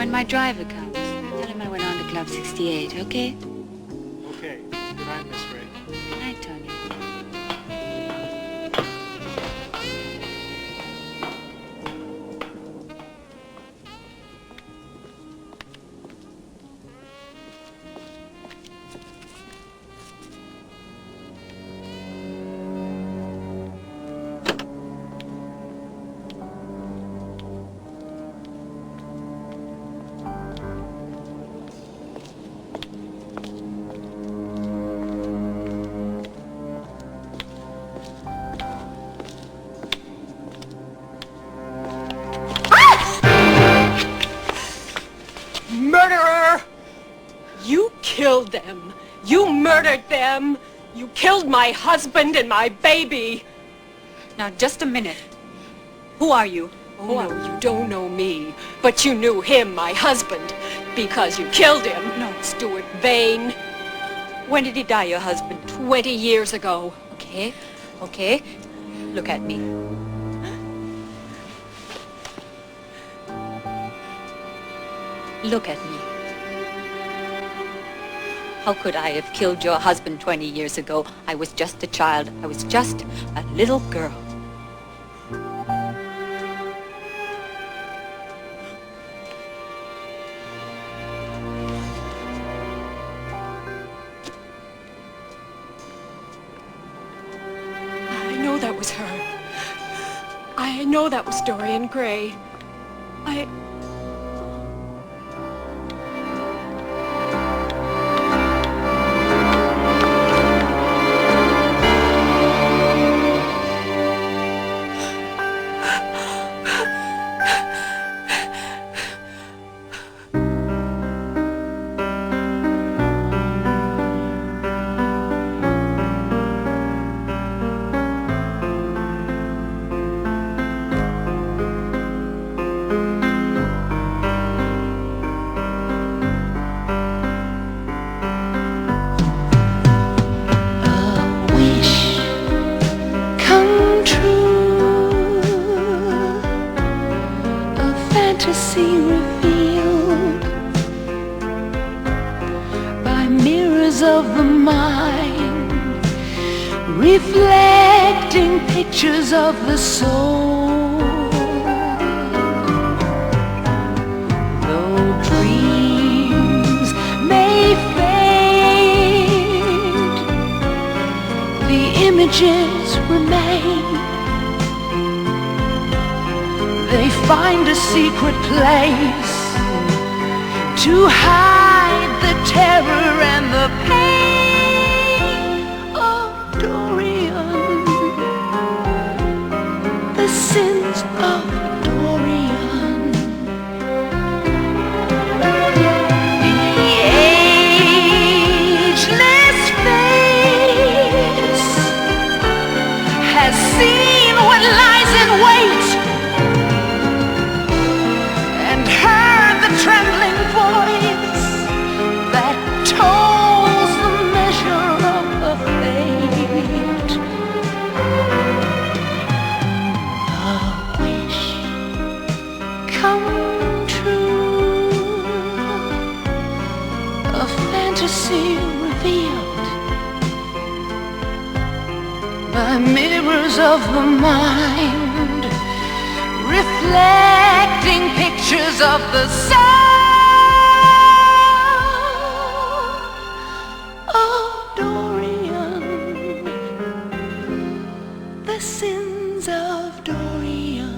When my driver comes, tell him I went on to Club 68, okay? Okay. Good night, Miss Ray. Good night, Tony. Murderer! You killed them. You murdered them. You killed my husband and my baby. Now, just a minute. Who are you? Oh, no, you don't know me, but you knew him, my husband, because you killed him. No. Stuart Vane. When did he die, your husband? 20 years ago. Okay, okay. Look at me. Look at me. How could I have killed your husband 20 years ago? I was just a child. I was just a little girl. I know that was her. I know that was Dorian Gray. Revealed by mirrors of the mind, reflecting pictures of the soul. Though dreams may fade, the images remain. They find a secret place to hide the terror and the pain of Dorian, the sins of Dorian. The ageless face has seen what lies in wait, trembling voice that tolls the measure of a fate. A wish come true, a fantasy revealed by mirrors of the mind, reflecting pictures of the soul of Dorian, the sins of Dorian.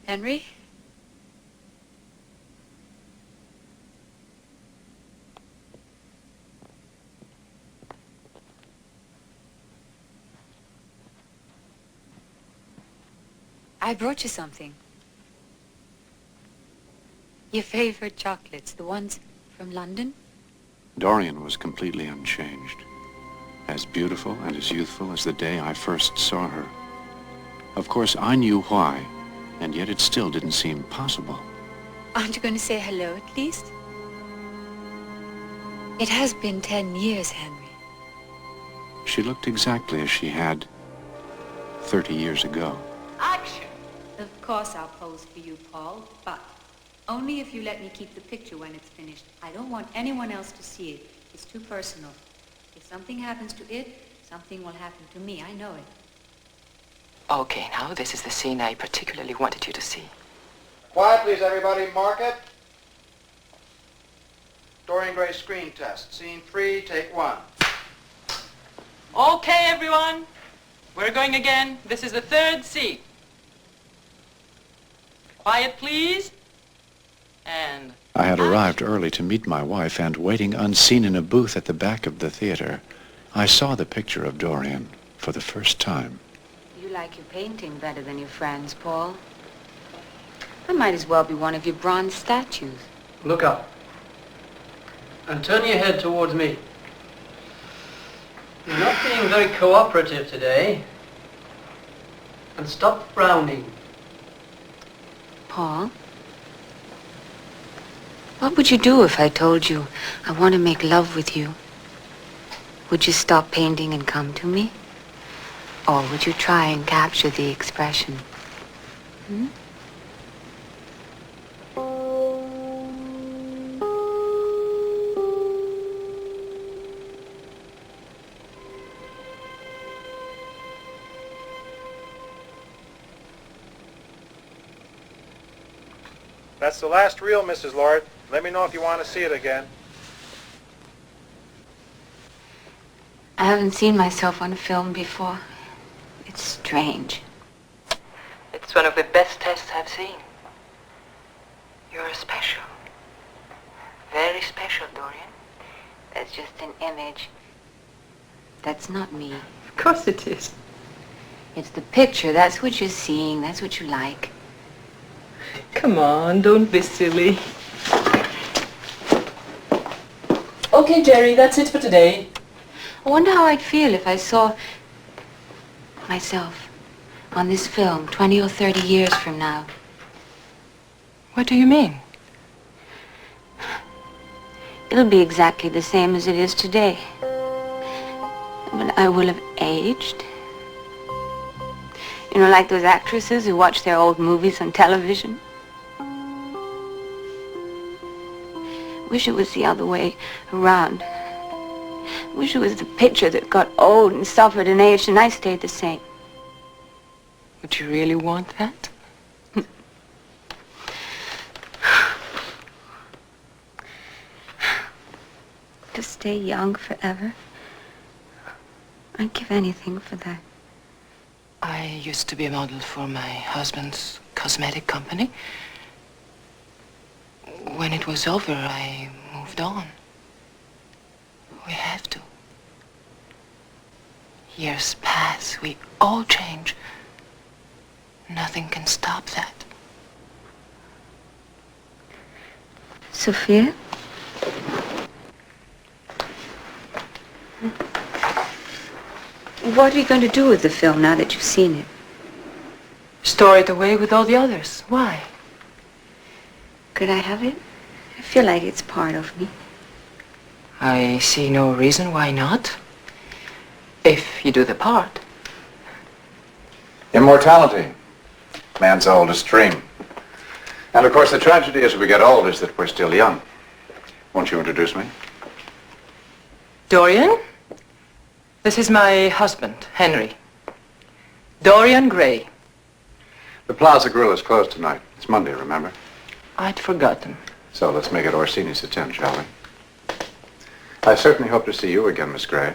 Henry? I brought you something. Your favorite chocolates, the ones from London? Dorian was completely unchanged. As beautiful and as youthful as the day I first saw her. Of course, I knew why, and yet it still didn't seem possible. Aren't you going to say hello at least? It has been 10 years, Henry. She looked exactly as she had 30 years ago. Action! Of course I'll pose for you, Paul, but only if you let me keep the picture when it's finished. I don't want anyone else to see it. It's too personal. If something happens to it, something will happen to me. I know it. Okay, now this is the scene I particularly wanted you to see. Quiet, please, everybody. Mark it. Dorian Gray screen test. Scene 3, take 1. Okay, everyone. We're going again. This is the third scene. Quiet, please. And I had arrived early to meet my wife, and waiting unseen in a booth at the back of the theater, I saw the picture of Dorian for the first time. You like your painting better than your friends, Paul. I might as well be one of your bronze statues. Look up. And turn your head towards me. You're not being very cooperative today. And stop frowning. Paul? What would you do if I told you I want to make love with you? Would you stop painting and come to me? Or would you try and capture the expression? Hmm? That's the last reel, Mrs. Lord. Let me know if you want to see it again. I haven't seen myself on film before. It's strange. it's one of the best tests I've seen. You're special. Very special, Dorian. That's just an image. That's not me. Of course it is. It's the picture. That's what you're seeing. That's what you like. Come on, don't be silly. Okay, Jerry, that's it for today. I wonder how I'd feel if I saw myself on this film 20 or 30 years from now. What do you mean? It'll be exactly the same as it is today. But I will have aged. You know, like those actresses who watch their old movies on television. Wish it was the other way around. Wish it was the picture that got old and suffered and aged and I stayed the same. Would you really want that? To stay young forever. I'd give anything for that. I used to be a model for my husband's cosmetic company. When it was over, I moved on. We have to. Years pass, we all change. Nothing can stop that. Sophia? What are you going to do with the film now that you've seen it? Store it away with all the others. Why? Could I have it? I feel like it's part of me. I see no reason why not. If you do the part. Immortality. Man's oldest dream. And of course the tragedy as we get old is that we're still young. Won't you introduce me? Dorian? This is my husband, Henry. Dorian Gray. The Plaza Grill is closed tonight. It's Monday, remember? I'd forgotten. So let's make it Orsini's at 10, shall we? I certainly hope to see you again, Miss Gray.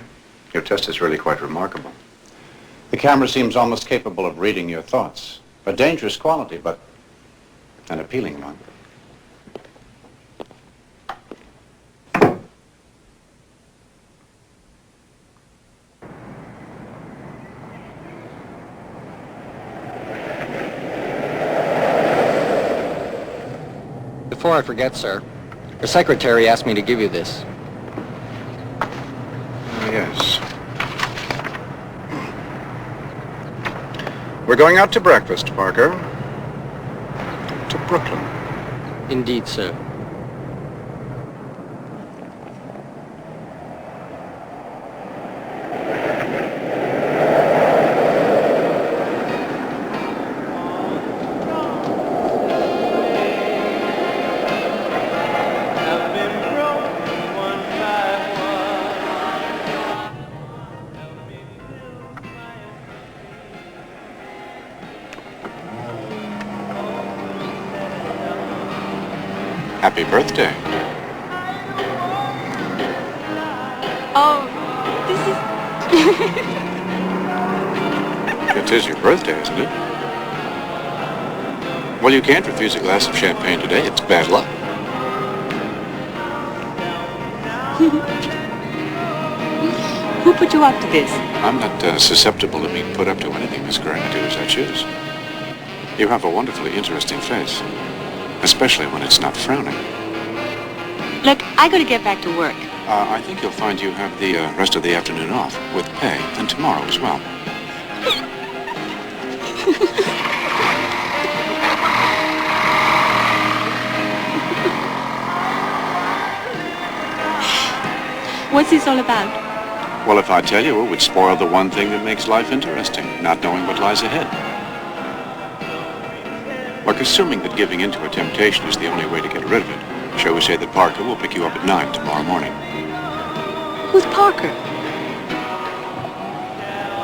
Your test is really quite remarkable. The camera seems almost capable of reading your thoughts. A dangerous quality, but an appealing one. Before I forget, sir, your secretary asked me to give you this. Yes. We're going out to breakfast, Parker. To Brooklyn. Indeed, sir. Happy birthday. Oh, this is... It is your birthday, isn't it? Well, you can't refuse a glass of champagne today. It's bad luck. Who put you up to this? I'm not susceptible to being put up to anything, Miss Gray. I do as I choose. You have a wonderfully interesting face, especially when it's not frowning. Look, I gotta get back to work. I think you'll find you have the rest of the afternoon off, with pay, and tomorrow as well. What's this all about? Well, if I tell you, it would spoil the one thing that makes life interesting, not knowing what lies ahead. Look, assuming that giving in to a temptation is the only way to get rid of it, shall we say that Parker will pick you up at 9 tomorrow morning? Who's Parker?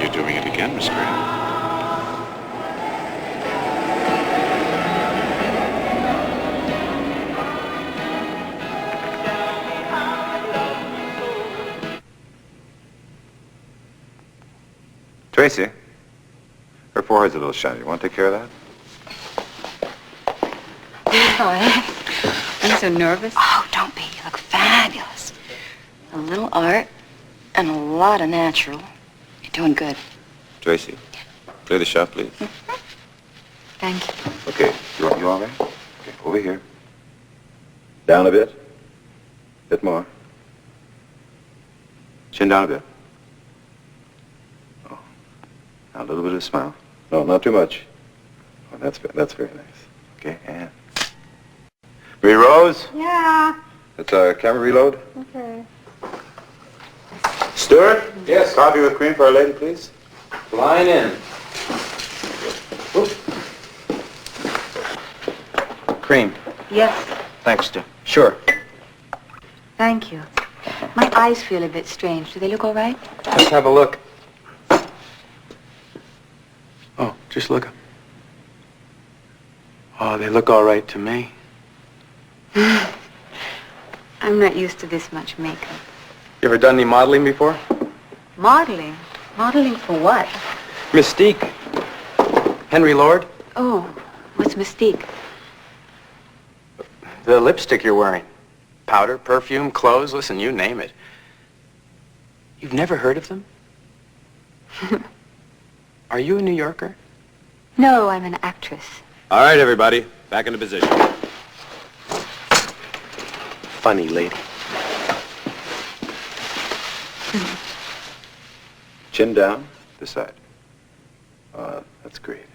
You're doing it again, Miss Gray. Tracy, her forehead's a little shiny. You want to take care of that? Hi. I'm so nervous. Oh, don't be. You look fabulous. A little art and a lot of natural. You're doing good. Tracy, clear the shot, please. Thank you. Okay, you all right? Okay, over here. Down a bit. Bit more. Chin down a bit. Oh, now a little bit of a smile. No, not too much. Oh, that's very nice. Okay, and Rose? Yeah. It's a camera reload. Okay. Stuart? Yes. Coffee with cream for our lady, please. Line in. Whoop. Cream. Yes. Thanks, Stu. Sure. Thank you. My eyes feel a bit strange. Do they look all right? Let's have a look. Oh, just look. Oh, they look all right to me. I'm not used to this much makeup. You ever done any modeling before? Modeling? Modeling for what? Mystique. Henry Lord? Oh, what's Mystique? The lipstick you're wearing. Powder, perfume, clothes, listen, you name it. You've never heard of them? Are you a New Yorker? No, I'm an actress. All right, everybody. Back into position. Funny lady. Chin down, this side. That's great.